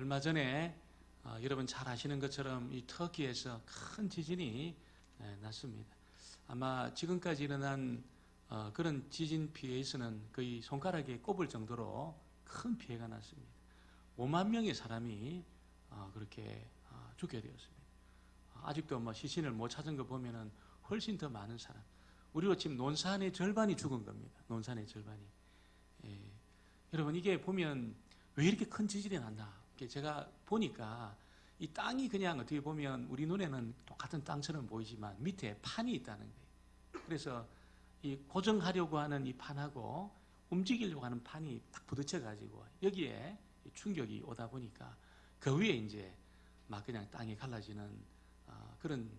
얼마 전에 여러분 잘 아시는 것처럼 이 터키에서 큰 지진이 났습니다. 아마 지금까지 일어난 그런 지진 피해에서는 거의 손가락에 꼽을 정도로 큰 피해가 났습니다. 5만 명의 사람이 그렇게 죽게 되었습니다. 아직도 뭐 시신을 못 찾은 거 보면은 훨씬 더 많은 사람. 우리로 치면 논산의 절반이 죽은 겁니다. 논산의 절반이. 여러분 이게 보면 왜 이렇게 큰 지진이 났나? 제가 보니까 이 땅이 그냥 어떻게 보면 우리 눈에는 똑같은 땅처럼 보이지만 밑에 판이 있다는 거예요. 그래서 이 고정하려고 하는 이 판하고 움직이려고 하는 판이 딱 부딪혀 가지고 여기에 충격이 오다 보니까 그 위에 이제 막 그냥 땅이 갈라지는 그런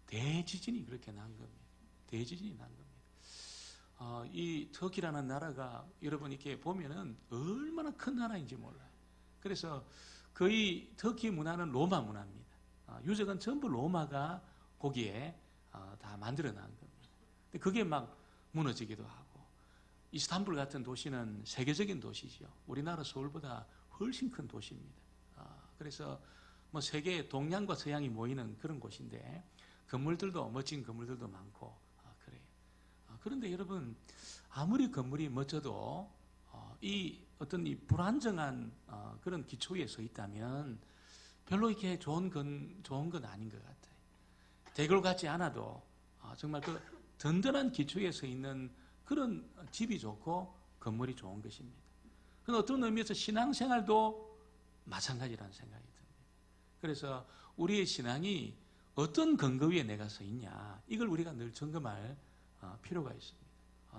대지진이 그렇게 난 겁니다. 대지진이 난 겁니다. 이 터키라는 나라가 여러분 이렇게 보면은 얼마나 큰 나라인지 몰라요. 그래서 거의 터키 문화는 로마 문화입니다. 유적은 전부 로마가 거기에 다 만들어 놓은 겁니다. 근데 그게 막 무너지기도 하고, 이스탄불 같은 도시는 세계적인 도시죠. 우리나라 서울보다 훨씬 큰 도시입니다. 그래서 뭐 세계 동양과 서양이 모이는 그런 곳인데 건물들도 멋진 건물들도 많고 그래요. 그런데 여러분 아무리 건물이 멋져도 이 어떤 이 불안정한 그런 기초에 서 있다면 별로 이렇게 좋은 건 아닌 것 같아요. 대궐 같지 않아도 정말 그 든든한 기초에 서 있는 그런 집이 좋고 건물이 좋은 것입니다. 그건 어떤 의미에서 신앙생활도 마찬가지라는 생각이 듭니다. 그래서 우리의 신앙이 어떤 근거 위에 내가 서 있냐, 이걸 우리가 늘 점검할 필요가 있습니다.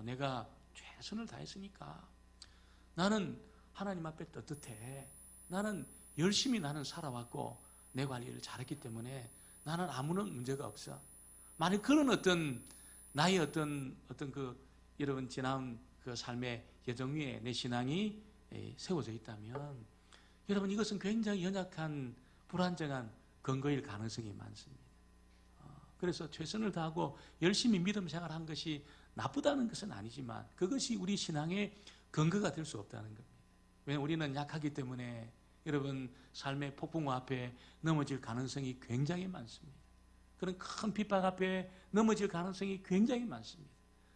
내가 최선을 다했으니까 나는 하나님 앞에 떳떳해. 나는 열심히 살아왔고 내 관리를 잘했기 때문에 나는 아무런 문제가 없어. 만약 그런 어떤 나의 어떤 그 여러분 지난 그 삶의 여정 위에 내 신앙이 세워져 있다면 여러분 이것은 굉장히 연약한 불안정한 근거일 가능성이 많습니다. 그래서 최선을 다하고 열심히 믿음 생활한 것이 나쁘다는 것은 아니지만 그것이 우리 신앙의 근거가 될 수 없다는 겁니다. 왜냐하면 우리는 약하기 때문에 여러분 삶의 폭풍 앞에 넘어질 가능성이 굉장히 많습니다. 그런 큰 핍박 앞에 넘어질 가능성이 굉장히 많습니다.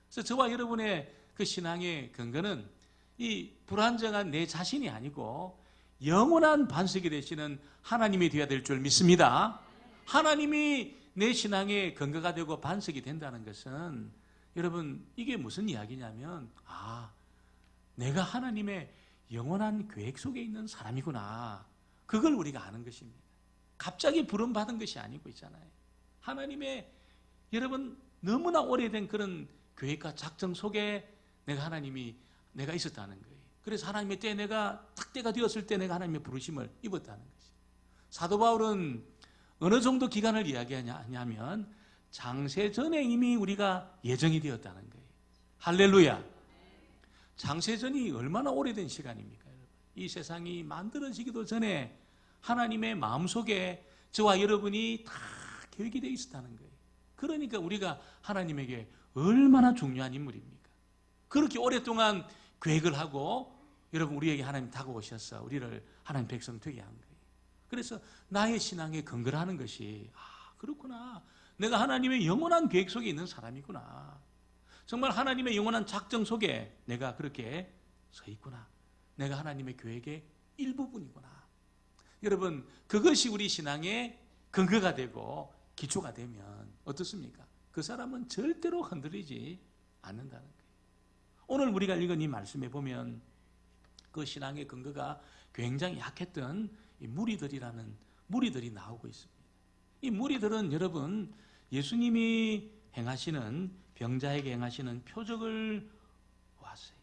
그래서 저와 여러분의 그 신앙의 근거는 이 불안정한 내 자신이 아니고 영원한 반석이 되시는 하나님이 되어야 될 줄 믿습니다. 하나님이 내 신앙의 근거가 되고 반석이 된다는 것은 여러분 이게 무슨 이야기냐면 내가 하나님의 영원한 계획 속에 있는 사람이구나. 그걸 우리가 아는 것입니다. 갑자기 부름받은 것이 아니고 있잖아요. 하나님의 여러분 너무나 오래된 그런 계획과 작정 속에 내가 있었다는 거예요. 그래서 하나님의 때에 내가 딱 때가 되었을 때 내가 하나님의 부르심을 입었다는 것이죠. 사도 바울은 어느 정도 기간을 이야기하냐면 장세 전에 이미 우리가 예정이 되었다는 거예요. 할렐루야. 장세전이 얼마나 오래된 시간입니까? 여러분? 이 세상이 만들어지기도 전에 하나님의 마음속에 저와 여러분이 다 계획이 되어 있었다는 거예요. 그러니까 우리가 하나님에게 얼마나 중요한 인물입니까? 그렇게 오랫동안 계획을 하고 여러분 우리에게 하나님 다가오셔서 우리를 하나님 백성 되게 한 거예요. 그래서 나의 신앙의 근거라는 것이 그렇구나. 내가 하나님의 영원한 계획 속에 있는 사람이구나. 정말 하나님의 영원한 작정 속에 내가 그렇게 서 있구나. 내가 하나님의 계획의 일부분이구나. 여러분 그것이 우리 신앙의 근거가 되고 기초가 되면 어떻습니까? 그 사람은 절대로 흔들리지 않는다는 거예요. 오늘 우리가 읽은 이 말씀에 보면 그 신앙의 근거가 굉장히 약했던 이 무리들이 나오고 있습니다. 이 무리들은 여러분 예수님이 행하시는 병자에게 행하시는 표적을 보았어요.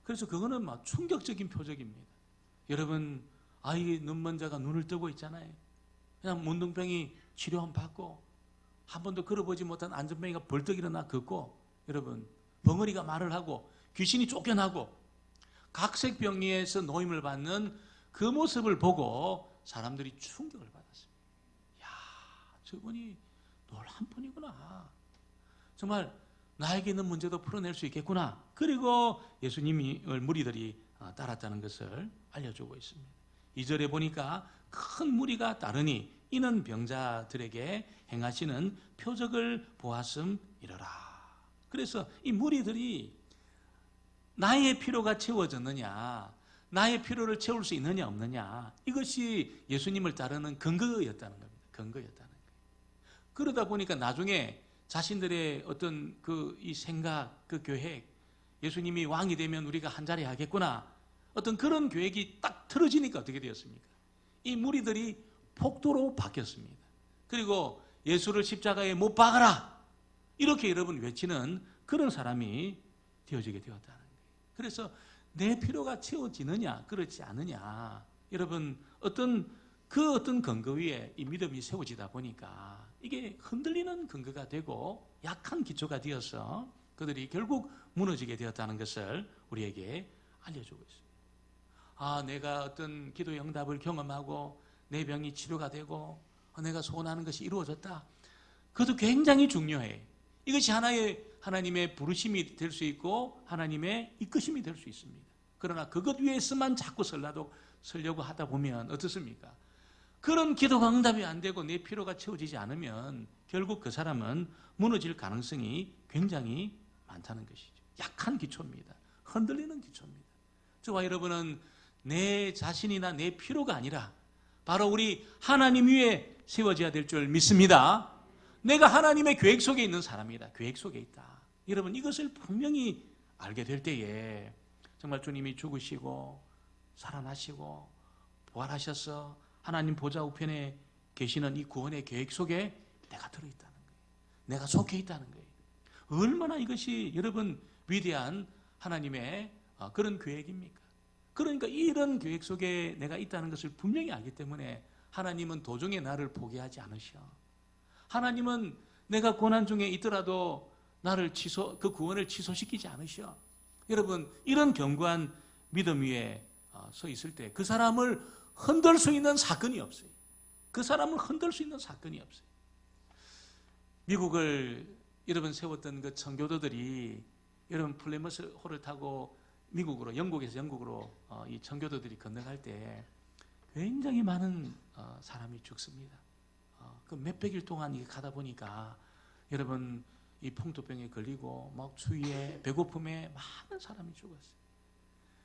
그래서 그거는 막 충격적인 표적입니다. 여러분 이 눈먼 자가 눈을 뜨고 있잖아요. 그냥 문둥병이 치료함 받고 한 번도 걸어보지 못한 안전병이가 벌떡 일어나 걷고 여러분 벙어리가 말을 하고 귀신이 쫓겨나고 각색병리에서 노임을 받는 그 모습을 보고 사람들이 충격을 받았습니다. 저분이 놀란 분이구나. 정말 나에게 있는 문제도 풀어낼 수 있겠구나. 그리고 예수님을 무리들이 따랐다는 것을 알려주고 있습니다. 2절에 보니까 큰 무리가 따르니 이는 병자들에게 행하시는 표적을 보았음이러라. 그래서 이 무리들이 나의 필요가 채워졌느냐, 나의 필요를 채울 수 있느냐 없느냐, 이것이 예수님을 따르는 근거였다는 겁니다. 근거였다는 거예요. 그러다 보니까 나중에 자신들의 어떤 이 생각, 그 계획, 예수님이 왕이 되면 우리가 한 자리 하겠구나, 어떤 그런 계획이 딱 틀어지니까 어떻게 되었습니까? 이 무리들이 폭도로 바뀌었습니다. 그리고 예수를 십자가에 못 박아라, 이렇게 여러분 외치는 그런 사람이 되어지게 되었다는 거예요. 그래서 내 필요가 채워지느냐 그렇지 않느냐, 여러분 어떤 근거 위에 이 믿음이 세워지다 보니까 이게 흔들리는 근거가 되고 약한 기초가 되어서 그들이 결국 무너지게 되었다는 것을 우리에게 알려주고 있습니다. 내가 어떤 기도 응답을 경험하고 내 병이 치료가 되고 내가 소원하는 것이 이루어졌다, 그것도 굉장히 중요해. 이것이 하나님의 부르심이 될 수 있고 하나님의 이끄심이 될 수 있습니다. 그러나 그것 위해서만 자꾸 설려고 하다 보면 어떻습니까? 그런 기도가 응답이 안 되고 내 필요가 채워지지 않으면 결국 그 사람은 무너질 가능성이 굉장히 많다는 것이죠. 약한 기초입니다. 흔들리는 기초입니다. 저와 여러분은 내 자신이나 내 필요가 아니라 바로 우리 하나님 위에 세워져야 될 줄 믿습니다. 내가 하나님의 계획 속에 있는 사람이다. 계획 속에 있다. 여러분 이것을 분명히 알게 될 때에 정말 주님이 죽으시고 살아나시고 부활하셔서 하나님 보좌 우편에 계시는 이 구원의 계획 속에 내가 들어있다는 거예요. 내가 속해 있다는 거예요. 얼마나 이것이 여러분 위대한 하나님의 그런 계획입니까? 그러니까 이런 계획 속에 내가 있다는 것을 분명히 알기 때문에 하나님은 도중에 나를 포기하지 않으셔. 하나님은 내가 고난 중에 있더라도 나를 그 구원을 취소시키지 않으셔. 여러분 이런 견고한 믿음 위에 서 있을 때 그 사람을 흔들 수 있는 사건이 없어요. 그 사람을 흔들 수 있는 사건이 없어요. 미국을 여러분 세웠던 그 청교도들이 여러분 플리머스 호를 타고 미국으로, 영국에서 영국으로 이 청교도들이 건너갈 때 굉장히 많은 사람이 죽습니다. 그 몇백일 동안 가다 보니까 여러분 이 풍토병에 걸리고 막 추위에 배고픔에 많은 사람이 죽었어요.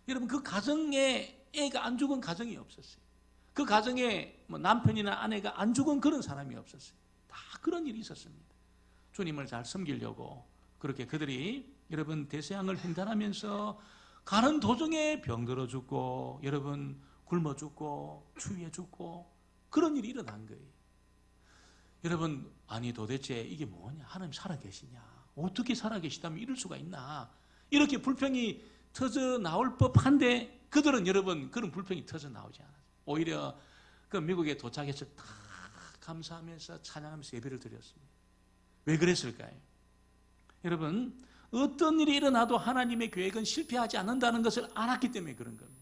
여러분 그 가정에 애가 안 죽은 가정이 없었어요. 그 가정에 남편이나 아내가 안 죽은 그런 사람이 없었어요. 다 그런 일이 있었습니다. 주님을 잘 섬기려고 그렇게 그들이 여러분 대서양을 횡단하면서 가는 도중에 병들어 죽고 여러분 굶어 죽고 추위에 죽고 그런 일이 일어난 거예요. 여러분 아니 도대체 이게 뭐냐, 하나님 살아계시냐, 어떻게 살아계시다면 이럴 수가 있나, 이렇게 불평이 터져 나올 법한데 그들은 여러분 그런 불평이 터져 나오지 않았어요. 오히려 그 미국에 도착해서 다 감사하면서 찬양하면서 예배를 드렸습니다. 왜 그랬을까요? 여러분 어떤 일이 일어나도 하나님의 계획은 실패하지 않는다는 것을 알았기 때문에 그런 겁니다.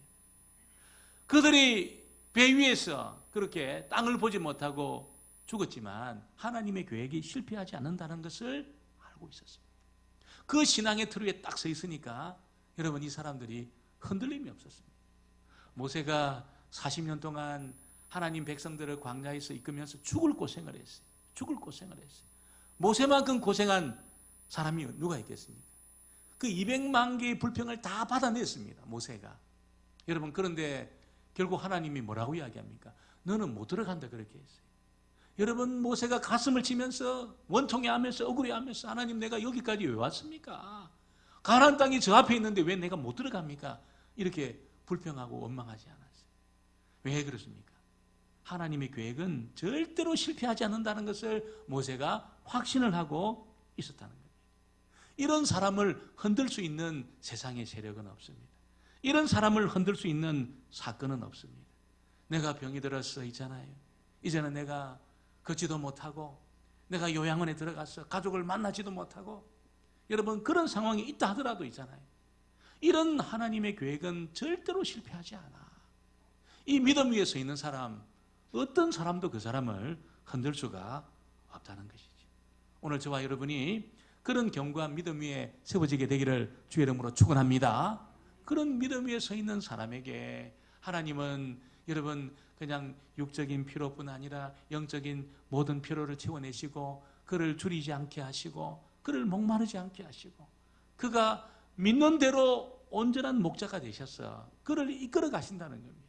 그들이 배 위에서 그렇게 땅을 보지 못하고 죽었지만 하나님의 계획이 실패하지 않는다는 것을 알고 있었습니다. 그 신앙의 틀 위에 딱 서 있으니까 여러분 이 사람들이 흔들림이 없었습니다. 모세가 40년 동안 하나님 백성들을 광야에서 이끌면서 죽을 고생을 했어요. 죽을 고생을 했어요. 모세만큼 고생한 사람이 누가 있겠습니까? 그 200만 개의 불평을 다 받아냈습니다. 모세가. 여러분 그런데 결국 하나님이 뭐라고 이야기합니까? 너는 못 들어간다 그렇게 했어요. 여러분 모세가 가슴을 치면서 원통해하면서 억울해하면서 하나님 내가 여기까지 왜 왔습니까? 가나안 땅이 저 앞에 있는데 왜 내가 못 들어갑니까? 이렇게 불평하고 원망하지 않았어요. 왜 그렇습니까? 하나님의 계획은 절대로 실패하지 않는다는 것을 모세가 확신을 하고 있었다는 겁니다. 이런 사람을 흔들 수 있는 세상의 세력은 없습니다. 이런 사람을 흔들 수 있는 사건은 없습니다. 내가 병이 들었어 있잖아요. 이제는 내가 걷지도 못하고 내가 요양원에 들어가서 가족을 만나지도 못하고 여러분 그런 상황이 있다 하더라도 있잖아요. 이런 하나님의 계획은 절대로 실패하지 않아. 이 믿음 위에 서 있는 사람, 어떤 사람도 그 사람을 흔들 수가 없다는 것이죠. 오늘 저와 여러분이 그런 견고한 믿음 위에 세워지게 되기를 주의 이름으로 축원합니다. 그런 믿음 위에 서 있는 사람에게 하나님은 여러분 그냥 육적인 필요뿐 아니라 영적인 모든 필요를 채워내시고 그를 줄이지 않게 하시고 그를 목마르지 않게 하시고 그가 믿는 대로 온전한 목자가 되셔서 그를 이끌어 가신다는 겁니다.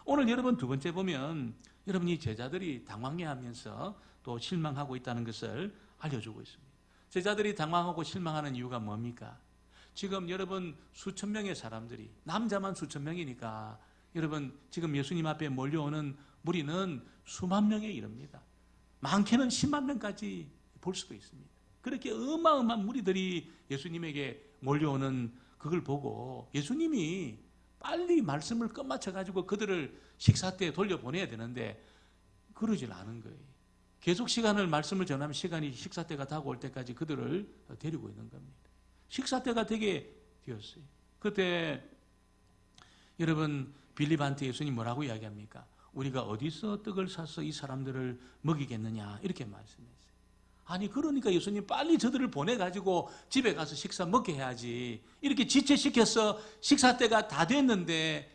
오늘 여러분 두 번째 보면 여러분이 제자들이 당황해하면서 또 실망하고 있다는 것을 알려주고 있습니다. 제자들이 당황하고 실망하는 이유가 뭡니까? 지금 여러분 수천 명의 사람들이 남자만 수천 명이니까 여러분 지금 예수님 앞에 몰려오는 무리는 수만 명에 이릅니다. 많게는 10만 명까지 볼 수도 있습니다. 그렇게 어마어마한 무리들이 예수님에게 몰려오는 그걸 보고 예수님이 빨리 말씀을 끝마쳐가지고 그들을 식사 때 돌려보내야 되는데 그러질 않은 거예요. 계속 시간을 말씀을 전하면 시간이 식사 때가 다가올 때까지 그들을 데리고 있는 겁니다. 식사 때가 되게 되었어요. 그때 여러분 빌립한테 예수님 뭐라고 이야기합니까? 우리가 어디서 떡을 사서 이 사람들을 먹이겠느냐 이렇게 말씀했어요. 아니 그러니까 예수님 빨리 저들을 보내가지고 집에 가서 식사 먹게 해야지 이렇게 지체시켜서 식사 때가 다 됐는데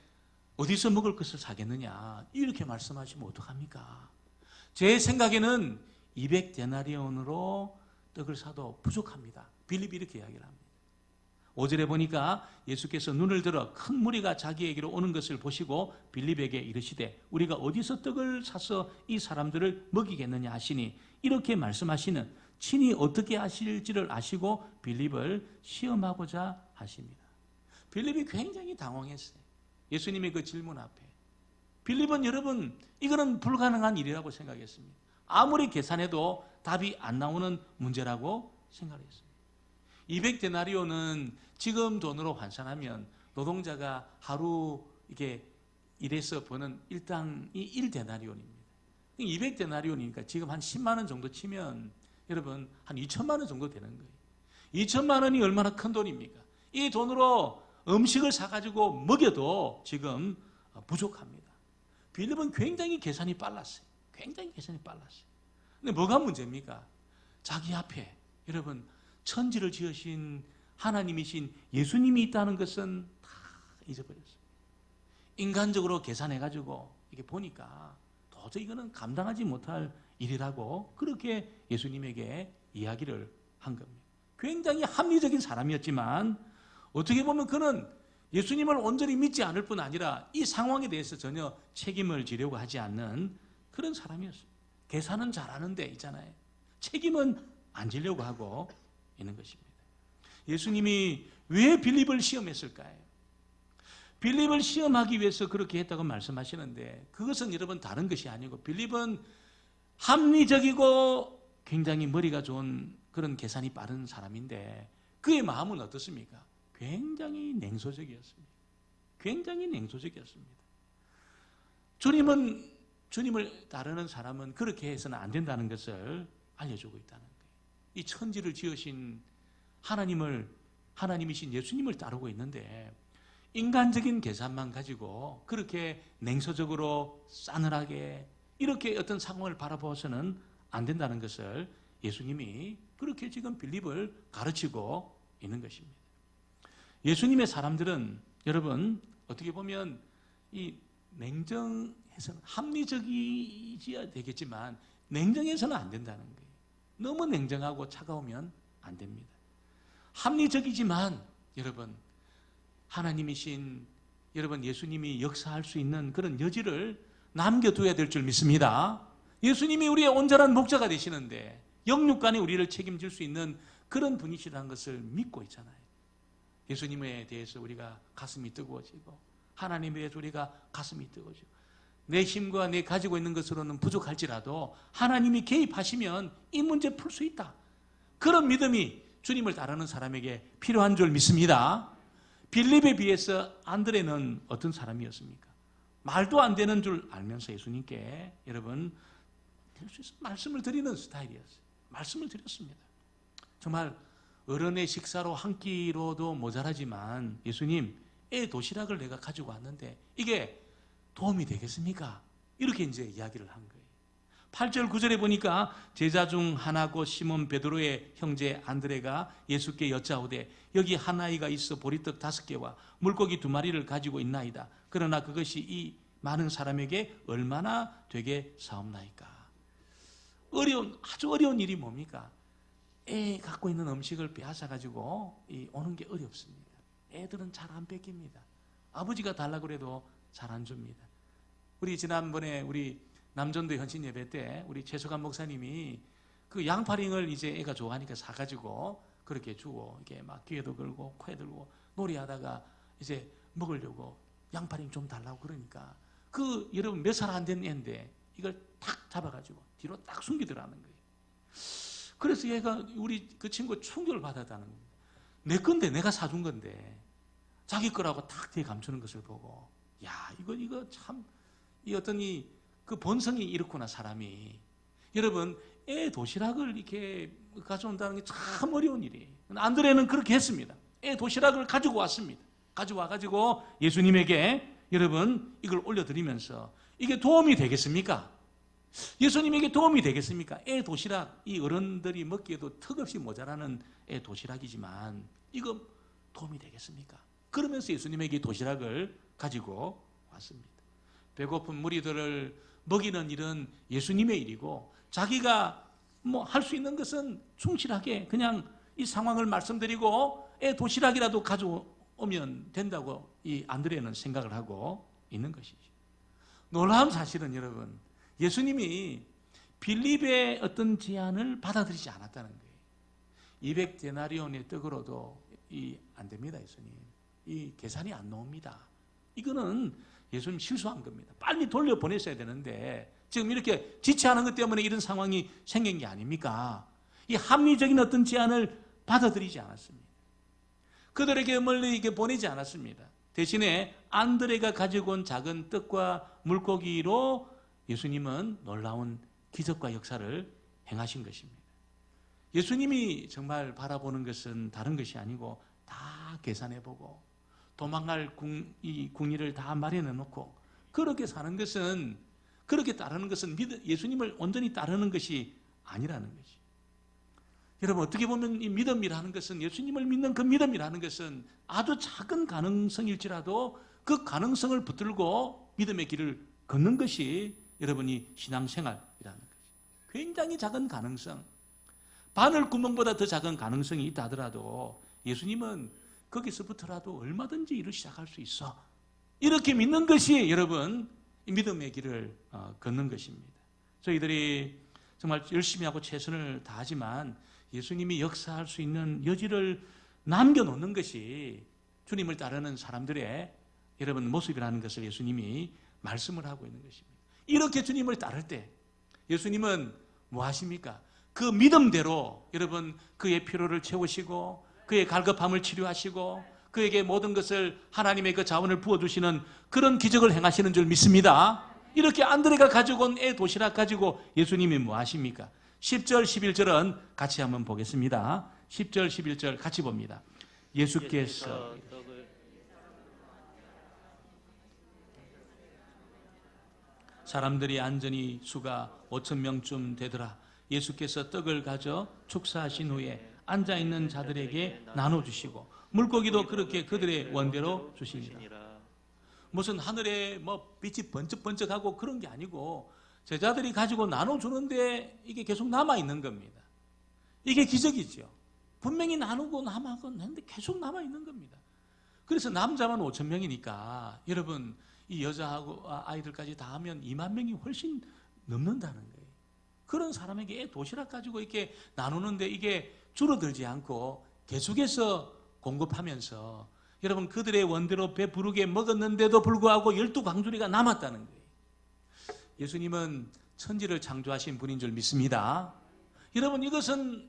어디서 먹을 것을 사겠느냐 이렇게 말씀하시면 어떡합니까? 제 생각에는 200데나리온으로 떡을 사도 부족합니다. 빌립이 이렇게 이야기를 합니다. 5절에 보니까 예수께서 눈을 들어 큰 무리가 자기에게로 오는 것을 보시고 빌립에게 이르시되 우리가 어디서 떡을 사서 이 사람들을 먹이겠느냐 하시니 이렇게 말씀하시는 친히 어떻게 하실지를 아시고 빌립을 시험하고자 하십니다. 빌립이 굉장히 당황했어요. 예수님의 그 질문 앞에. 빌립은 여러분 이거는 불가능한 일이라고 생각했습니다. 아무리 계산해도 답이 안 나오는 문제라고 생각했습니다. 200데나리온은 지금 돈으로 환산하면 노동자가 하루 이렇게 일해서 버는 일당이 1데나리온입니다. 200데나리온이니까 지금 한 10만 원 정도 치면 여러분 한 2천만 원 정도 되는 거예요. 2천만 원이 얼마나 큰 돈입니까? 이 돈으로 음식을 사가지고 먹여도 지금 부족합니다. 빌립은 굉장히 계산이 빨랐어요. 굉장히 계산이 빨랐어요. 근데 뭐가 문제입니까? 자기 앞에 여러분 천지를 지으신 하나님이신 예수님이 있다는 것은 다 잊어버렸어요. 인간적으로 계산해가지고 이게 보니까 도저히 이거는 감당하지 못할 일이라고 그렇게 예수님에게 이야기를 한 겁니다. 굉장히 합리적인 사람이었지만 어떻게 보면 그는 예수님을 온전히 믿지 않을 뿐 아니라 이 상황에 대해서 전혀 책임을 지려고 하지 않는 그런 사람이었어요. 계산은 잘하는데 있잖아요. 책임은 안 지려고 하고 있는 것입니다. 예수님이 왜 빌립을 시험했을까요? 빌립을 시험하기 위해서 그렇게 했다고 말씀하시는데 그것은 여러분 다른 것이 아니고 빌립은 합리적이고 굉장히 머리가 좋은 그런 계산이 빠른 사람인데 그의 마음은 어떻습니까? 굉장히 냉소적이었습니다. 굉장히 냉소적이었습니다. 주님을 따르는 사람은 그렇게 해서는 안 된다는 것을 알려주고 있다는 거예요. 이 천지를 지으신 하나님이신 예수님을 따르고 있는데 인간적인 계산만 가지고 그렇게 냉소적으로 싸늘하게 이렇게 어떤 상황을 바라보아서는 안 된다는 것을 예수님이 그렇게 지금 빌립을 가르치고 있는 것입니다. 예수님의 사람들은 여러분 어떻게 보면 이 냉정해서는 합리적이어야 되겠지만 냉정해서는 안 된다는 거예요. 너무 냉정하고 차가우면 안 됩니다. 합리적이지만 여러분 하나님이신 여러분 예수님이 역사할 수 있는 그런 여지를 남겨둬야 될 줄 믿습니다. 예수님이 우리의 온전한 목자가 되시는데 영육간에 우리를 책임질 수 있는 그런 분이시라는 것을 믿고 있잖아요. 예수님에 대해서 우리가 가슴이 뜨거워지고 하나님에 대해서 우리가 가슴이 뜨거워지고 내 힘과 내 가지고 있는 것으로는 부족할지라도 하나님이 개입하시면 이 문제 풀 수 있다. 그런 믿음이 주님을 따르는 사람에게 필요한 줄 믿습니다. 빌립에 비해서 안드레는 어떤 사람이었습니까? 말도 안 되는 줄 알면서 예수님께 여러분 말씀을 드리는 스타일이었어요. 말씀을 드렸습니다. 정말 어른의 식사로 한 끼로도 모자라지만 예수님 애 도시락을 내가 가지고 왔는데 이게 도움이 되겠습니까? 이렇게 이제 이야기를 한 거예요. 8절 9절에 보니까 제자 중 하나고 시몬 베드로의 형제 안드레가 예수께 여짜오되 여기 한 아이가 있어 보리떡 5개와 물고기 2마리를 가지고 있나이다. 그러나 그것이 이 많은 사람에게 얼마나 되게 사옵나이까. 아주 어려운 일이 뭡니까? 애 갖고 있는 음식을 빼앗아가지고 오는 게 어렵습니다. 애들은 잘 안 뺏깁니다. 아버지가 달라고 그래도 잘 안 줍니다. 우리 지난번에 우리 남전도 현신 예배 때 우리 최소감 목사님이 그 양파링을 이제 애가 좋아하니까 사가지고 그렇게 주고 이렇게 막 귀에도 걸고 코에 들고 놀이하다가 이제 먹으려고 양파링 좀 달라고 그러니까 그 여러분 몇 살 안 된 애인데 이걸 탁 잡아가지고 뒤로 딱 숨기더라는 거예요. 그래서 얘가 우리 그 친구 충격을 받았다는 거예요. 내 건데 내가 사준 건데 자기 거라고 탁 뒤에 감추는 것을 보고 야 이거 참 이 어떤 그 본성이 이렇구나 사람이. 여러분 애 도시락을 이렇게 가져온다는 게 참 어려운 일이에요. 안드레는 그렇게 했습니다. 애 도시락을 가지고 왔습니다. 가지고 예수님에게 여러분 이걸 올려드리면서 이게 도움이 되겠습니까? 예수님에게 도움이 되겠습니까? 애 도시락, 이 어른들이 먹기에도 턱없이 모자라는 애 도시락이지만 이거 도움이 되겠습니까? 그러면서 예수님에게 도시락을 가지고 왔습니다. 배고픈 무리들을 먹이는 일은 예수님의 일이고 자기가 뭐 할 수 있는 것은 충실하게 그냥 이 상황을 말씀드리고 애 도시락이라도 가져오면 된다고 이 안드레는 생각을 하고 있는 것이죠. 놀라운 사실은 여러분 예수님이 빌립의 어떤 제안을 받아들이지 않았다는 거예요. 200데나리온의 떡으로도 안 됩니다. 예수님 이 계산이 안 나옵니다. 이거는 예수님 실수한 겁니다. 빨리 돌려보냈어야 되는데 지금 이렇게 지체하는 것 때문에 이런 상황이 생긴 게 아닙니까? 이 합리적인 어떤 제안을 받아들이지 않았습니다. 그들에게 멀리 이렇게 보내지 않았습니다. 대신에 안드레가 가지고 온 작은 떡과 물고기로 예수님은 놀라운 기적과 역사를 행하신 것입니다. 예수님이 정말 바라보는 것은 다른 것이 아니고 다 계산해보고 도망갈 궁리를 다 마련해 놓고 그렇게 사는 것은 그렇게 따르는 것은 예수님을 온전히 따르는 것이 아니라는 것이. 여러분 어떻게 보면 이 믿음이라는 것은 예수님을 믿는 그 믿음이라는 것은 아주 작은 가능성일지라도 그 가능성을 붙들고 믿음의 길을 걷는 것이 여러분이 신앙생활이라는 것이. 굉장히 작은 가능성, 바늘 구멍보다 더 작은 가능성이 있다 하더라도 예수님은 거기서부터라도 얼마든지 일을 시작할 수 있어. 이렇게 믿는 것이 여러분 믿음의 길을 걷는 것입니다. 저희들이 정말 열심히 하고 최선을 다하지만 예수님이 역사할 수 있는 여지를 남겨놓는 것이 주님을 따르는 사람들의 여러분 모습이라는 것을 예수님이 말씀을 하고 있는 것입니다. 이렇게 주님을 따를 때 예수님은 뭐 하십니까? 그 믿음대로 여러분 그의 피로를 채우시고 그의 갈급함을 치료하시고 그에게 모든 것을 하나님의 그 자원을 부어주시는 그런 기적을 행하시는 줄 믿습니다. 이렇게 안드레가 가지고 온 애 도시락 가지고 예수님이 뭐 하십니까? 10절 11절은 같이 한번 보겠습니다. 10절 11절 같이 봅니다. 예수께서 사람들이 안전히 수가 5,000명쯤 되더라. 예수께서 떡을 가져 축사하신 후에 앉아있는 자들에게 나눠주시고 물고기도 그렇게 그들의 원대로 주시니라. 무슨 하늘에 뭐 빛이 번쩍번쩍하고 그런 게 아니고 제자들이 가지고 나눠주는데 이게 계속 남아있는 겁니다. 이게 기적이죠. 분명히 나누고 남아건 했는데 계속 남아있는 겁니다. 그래서 남자만 5,000명이니까 여러분 이 여자하고 아이들까지 다 하면 2만 명이 훨씬 넘는다는 거예요. 그런 사람에게 도시락 가지고 이렇게 나누는데 이게 줄어들지 않고 계속해서 공급하면서 여러분 그들의 원대로 배부르게 먹었는데도 불구하고 12광주리가 남았다는 거예요. 예수님은 천지를 창조하신 분인 줄 믿습니다. 여러분 이것은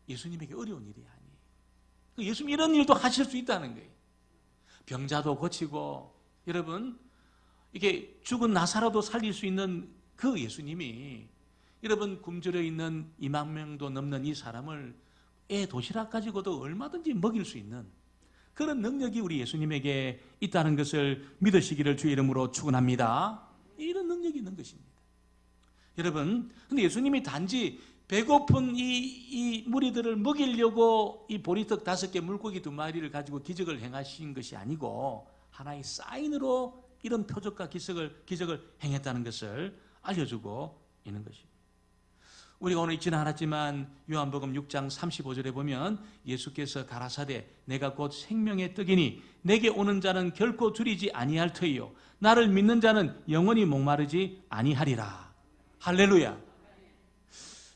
예수님에게 어려운 일이 아니에요. 예수님 이런 일도 하실 수 있다는 거예요. 병자도 고치고 여러분 이게 죽은 나사로도 살릴 수 있는 그 예수님이 여러분 굶주려 있는 2만 명도 넘는 이 사람을 애 도시락 가지고도 얼마든지 먹일 수 있는 그런 능력이 우리 예수님에게 있다는 것을 믿으시기를 주의 이름으로 축원합니다. 이런 능력이 있는 것입니다. 여러분, 근데 예수님이 단지 배고픈 이 무리들을 먹이려고 이 보리떡 5개 물고기 2마리를 가지고 기적을 행하신 것이 아니고 하나의 사인으로 이런 표적과 기적을 행했다는 것을 알려주고 있는 것입니다. 우리가 오늘 읽지는 않았지만 요한복음 6장 35절에 보면 예수께서 가라사대 내가 곧 생명의 떡이니 내게 오는 자는 결코 줄이지 아니할 터이요 나를 믿는 자는 영원히 목마르지 아니하리라. 할렐루야.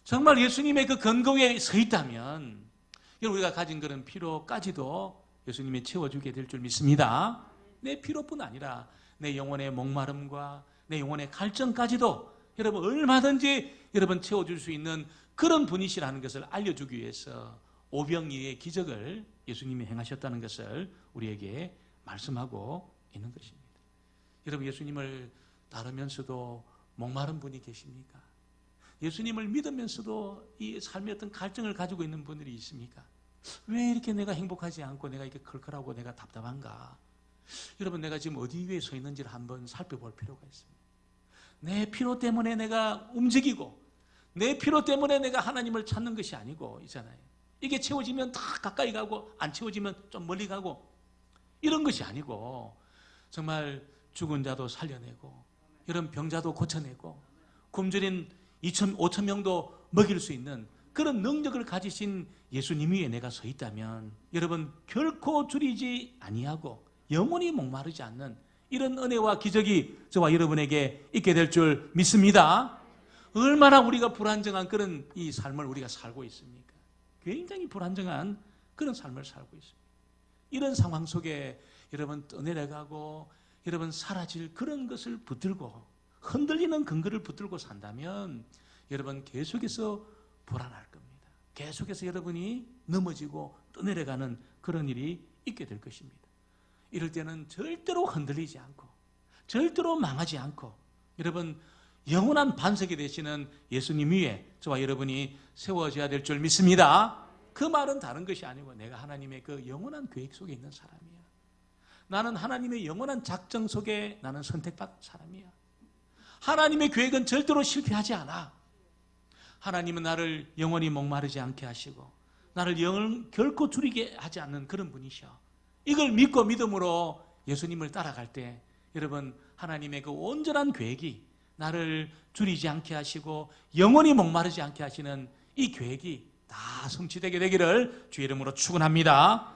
정말 예수님의 그 근거 위에 서 있다면 우리가 가진 그런 피로까지도 예수님이 채워주게 될 줄 믿습니다. 내 피로뿐 아니라 내 영혼의 목마름과 내 영혼의 갈증까지도 여러분 얼마든지 여러분 채워줄 수 있는 그런 분이시라는 것을 알려주기 위해서 오병이의 기적을 예수님이 행하셨다는 것을 우리에게 말씀하고 있는 것입니다. 여러분 예수님을 따르면서도 목마른 분이 계십니까? 예수님을 믿으면서도 이 삶의 어떤 갈증을 가지고 있는 분들이 있습니까? 왜 이렇게 내가 행복하지 않고 내가 이렇게 컬컬하고 내가 답답한가? 여러분 내가 지금 어디 위에 서 있는지를 한번 살펴볼 필요가 있습니다. 내 피로 때문에 내가 움직이고 내 피로 때문에 내가 하나님을 찾는 것이 아니고 있잖아요. 이게 채워지면 다 가까이 가고 안 채워지면 좀 멀리 가고 이런 것이 아니고 정말 죽은 자도 살려내고 이런 병자도 고쳐내고 굶주린 2천, 5천 명도 먹일 수 있는 그런 능력을 가지신 예수님 위에 내가 서 있다면 여러분 결코 줄이지 아니하고 영원히 목마르지 않는 이런 은혜와 기적이 저와 여러분에게 있게 될 줄 믿습니다. 얼마나 우리가 불안정한 그런 이 삶을 우리가 살고 있습니까? 굉장히 불안정한 그런 삶을 살고 있습니다. 이런 상황 속에 여러분 떠내려가고 여러분 사라질 그런 것을 붙들고 흔들리는 근거를 붙들고 산다면 여러분 계속해서 불안할 겁니다. 계속해서 여러분이 넘어지고 떠내려가는 그런 일이 있게 될 것입니다. 이럴 때는 절대로 흔들리지 않고 절대로 망하지 않고 여러분 영원한 반석이 되시는 예수님 위에 저와 여러분이 세워져야 될 줄 믿습니다. 그 말은 다른 것이 아니고 내가 하나님의 그 영원한 계획 속에 있는 사람이야. 나는 하나님의 영원한 작정 속에 나는 선택받은 사람이야. 하나님의 계획은 절대로 실패하지 않아. 하나님은 나를 영원히 목마르지 않게 하시고 나를 결코 줄이게 하지 않는 그런 분이셔. 이걸 믿고 믿음으로 예수님을 따라갈 때 여러분 하나님의 그 온전한 계획이 나를 줄이지 않게 하시고 영원히 목마르지 않게 하시는 이 계획이 다 성취되게 되기를 주의 이름으로 축원합니다.